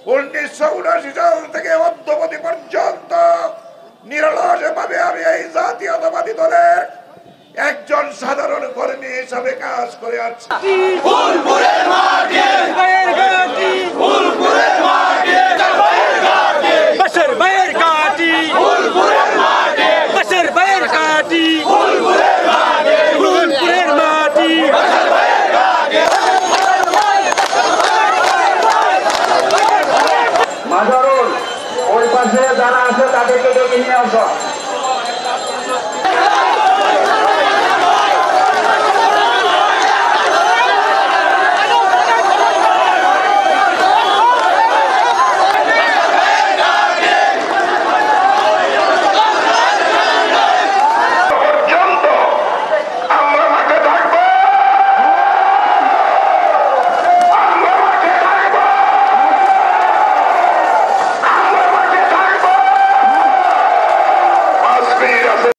1979 সাল থেকে অদ্যবধি পর্যন্ত নিরলসভাবে আমি এই জাতীয়তাবাদী দলের একজন সাধারণ কর্মী হিসাবে কাজ করে আসছি। মাজারুল ওই পাশে যারা আছে তাদেরকে ডেকে নিয়ে আসো।